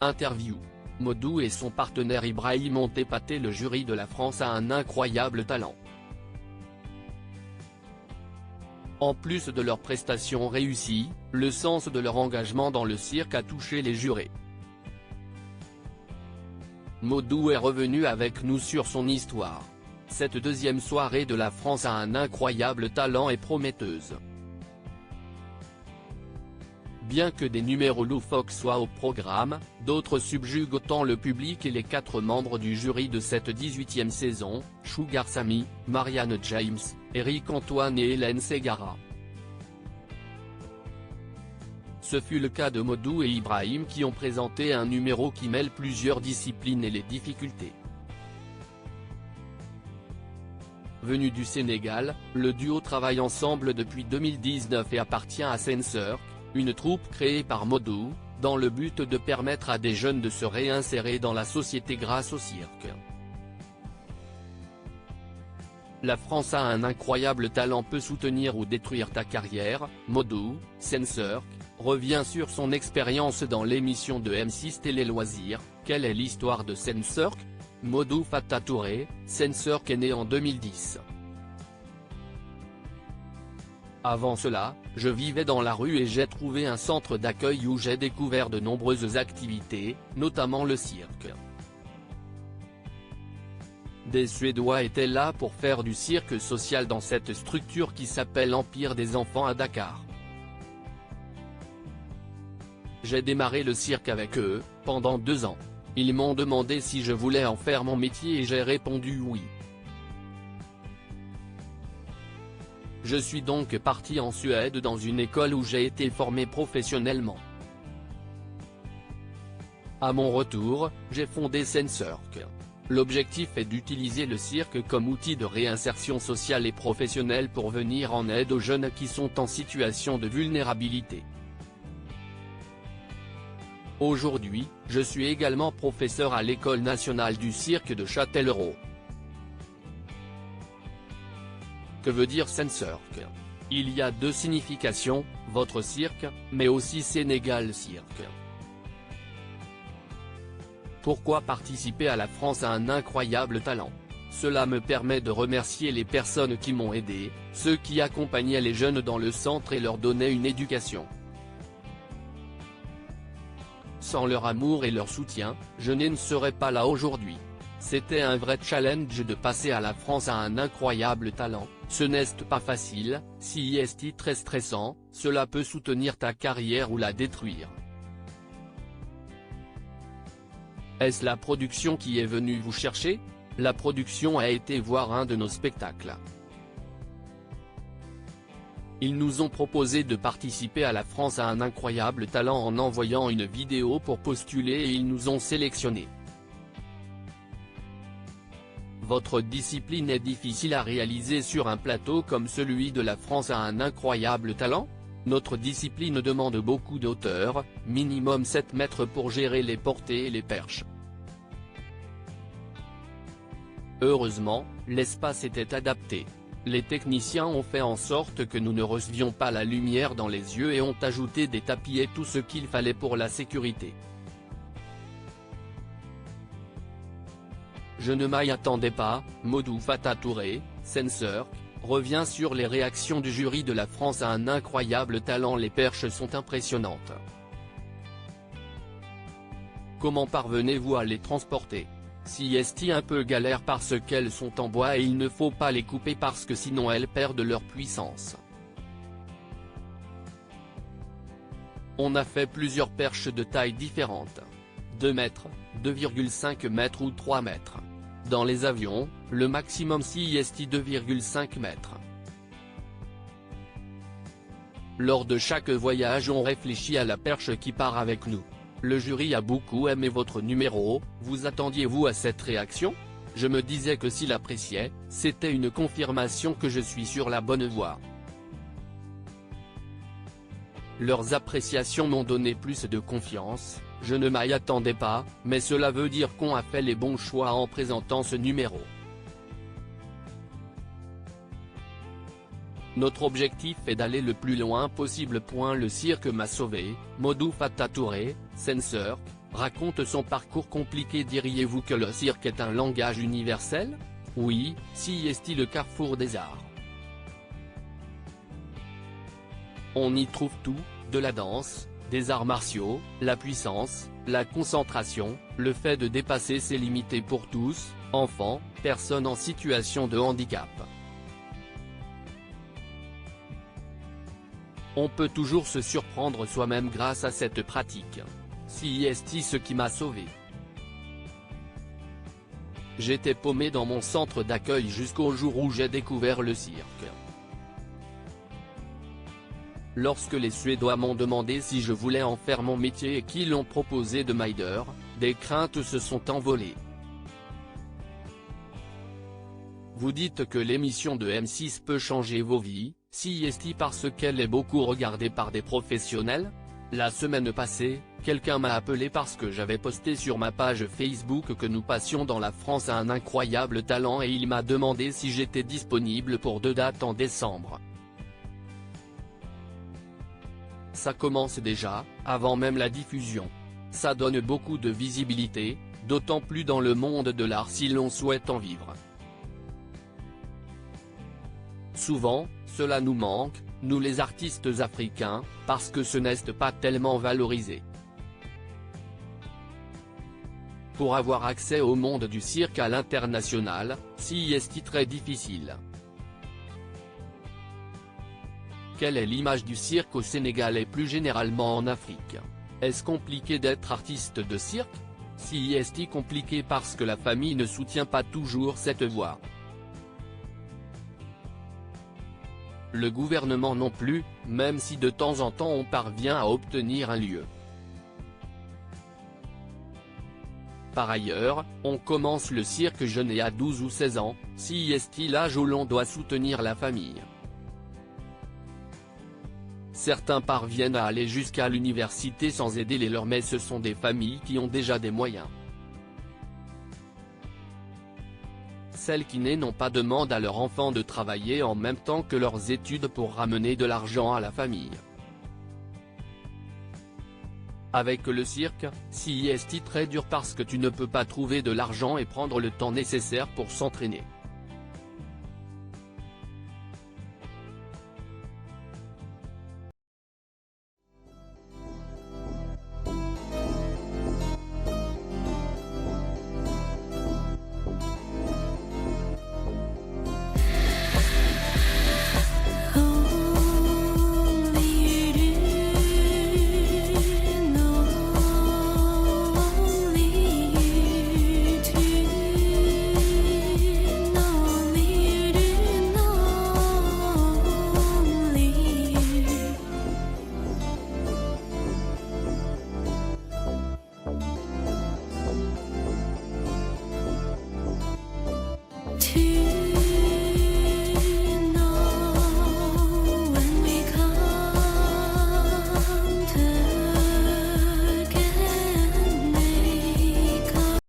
Interview. Modou et son partenaire Ibrahim ont épaté le jury de la France à un incroyable talent. En plus de leurs prestations réussies, le sens de leur engagement dans le cirque a touché les jurés. Modou est revenu avec nous sur son histoire. Cette deuxième soirée de la France a un incroyable talent et prometteuse. Bien que des numéros loufoques soient au programme, d'autres subjuguent autant le public et les 4 membres du jury de cette 18e saison, Sugar Sammy, Marianne James, Eric Antoine et Hélène Ségara. Ce fut le cas de Modou et Ibrahim qui ont présenté un numéro qui mêle plusieurs disciplines et les difficultés. Venu du Sénégal, le duo travaille ensemble depuis 2019 et appartient à Sensor, une troupe créée par Modou, dans le but de permettre à des jeunes de se réinsérer dans la société grâce au cirque. La France a un incroyable talent, peut soutenir ou détruire ta carrière. Modou, Sensor, revient sur son expérience dans l'émission de M6 Télé Loisirs. Quelle est l'histoire de Sensor? Modou Fata Touré, Sensor est né en 2010. Avant cela, je vivais dans la rue et j'ai trouvé un centre d'accueil où j'ai découvert de nombreuses activités, notamment le cirque. Des Suédois étaient là pour faire du cirque social dans cette structure qui s'appelle Empire des Enfants à Dakar. J'ai démarré le cirque avec eux, pendant 2 ans. Ils m'ont demandé si je voulais en faire mon métier et j'ai répondu oui. Je suis donc parti en Suède dans une école où j'ai été formé professionnellement. À mon retour, j'ai fondé Sensor. L'objectif est d'utiliser le cirque comme outil de réinsertion sociale et professionnelle pour venir en aide aux jeunes qui sont en situation de vulnérabilité. Aujourd'hui, je suis également professeur à l'École nationale du cirque de Châtellerault. Que veut dire Sensor? Il y a 2 significations, votre cirque, mais aussi Sénégal Cirque. Pourquoi participer à la France a un incroyable talent? Cela me permet de remercier les personnes qui m'ont aidé, ceux qui accompagnaient les jeunes dans le centre et leur donnaient une éducation. Sans leur amour et leur soutien, je ne serais pas là aujourd'hui. C'était un vrai challenge de passer à la France à un incroyable talent, ce n'est pas facile, si c'est très stressant, cela peut soutenir ta carrière ou la détruire. Est-ce la production qui est venue vous chercher? La production a été voir un de nos spectacles. Ils nous ont proposé de participer à la France à un incroyable talent en envoyant une vidéo pour postuler et ils nous ont sélectionnés. Votre discipline est difficile à réaliser sur un plateau comme celui de la France a un incroyable talent? Notre discipline demande beaucoup de hauteur, minimum 7 mètres pour gérer les portées et les perches. Heureusement, l'espace était adapté. Les techniciens ont fait en sorte que nous ne recevions pas la lumière dans les yeux et ont ajouté des tapis et tout ce qu'il fallait pour la sécurité. Je ne m'y attendais pas. Modou Fata Touré, Sensor, revient sur les réactions du jury de la France à un incroyable talent. Les perches sont impressionnantes. Comment parvenez-vous à les transporter? Si est un peu galère parce qu'elles sont en bois et il ne faut pas les couper parce que sinon elles perdent leur puissance. On a fait plusieurs perches de tailles différentes. 2 mètres, 2,5 mètres ou 3 mètres. Dans les avions, le maximum c'est 2,5 mètres. Lors de chaque voyage on réfléchit à la perche qui part avec nous. Le jury a beaucoup aimé votre numéro, vous attendiez-vous à cette réaction? Je me disais que s'il appréciait, c'était une confirmation que je suis sur la bonne voie. Leurs appréciations m'ont donné plus de confiance, je ne m'y attendais pas, mais cela veut dire qu'on a fait les bons choix en présentant ce numéro. Notre objectif est d'aller le plus loin possible. Le cirque m'a sauvé. Modou Fata Touré, Sensor, raconte son parcours compliqué. Diriez-vous que le cirque est un langage universel? Oui, CIST, le carrefour des arts. On y trouve tout, de la danse, des arts martiaux, la puissance, la concentration, le fait de dépasser ses limites pour tous, enfants, personnes en situation de handicap. On peut toujours se surprendre soi-même grâce à cette pratique. CIST, ce qui m'a sauvé. J'étais paumé dans mon centre d'accueil jusqu'au jour où j'ai découvert le cirque. Lorsque les Suédois m'ont demandé si je voulais en faire mon métier et qu'ils l'ont proposé de Maider, des craintes se sont envolées. Vous dites que l'émission de M6 peut changer vos vies, CIST, parce qu'elle est beaucoup regardée par des professionnels? La semaine passée, quelqu'un m'a appelé parce que j'avais posté sur ma page Facebook que nous passions dans la France à un incroyable talent et il m'a demandé si j'étais disponible pour 2 dates en décembre. Ça commence déjà, avant même la diffusion. Ça donne beaucoup de visibilité, d'autant plus dans le monde de l'art si l'on souhaite en vivre. Souvent, cela nous manque, nous les artistes africains, parce que ce n'est pas tellement valorisé. Pour avoir accès au monde du cirque à l'international, CIST, très difficile. Quelle est l'image du cirque au Sénégal et plus généralement en Afrique? Est-ce compliqué d'être artiste de cirque? CIST, compliqué parce que la famille ne soutient pas toujours cette voie. Le gouvernement non plus, même si de temps en temps on parvient à obtenir un lieu. Par ailleurs, on commence le cirque jeune et à 12 ou 16 ans, CIST, l'âge où l'on doit soutenir la famille. Certains parviennent à aller jusqu'à l'université sans aider les leurs, mais ce sont des familles qui ont déjà des moyens. Celles qui n'ont pas demandent à leurs enfants de travailler en même temps que leurs études pour ramener de l'argent à la famille. Avec le cirque, CIST, très dur parce que tu ne peux pas trouver de l'argent et prendre le temps nécessaire pour s'entraîner.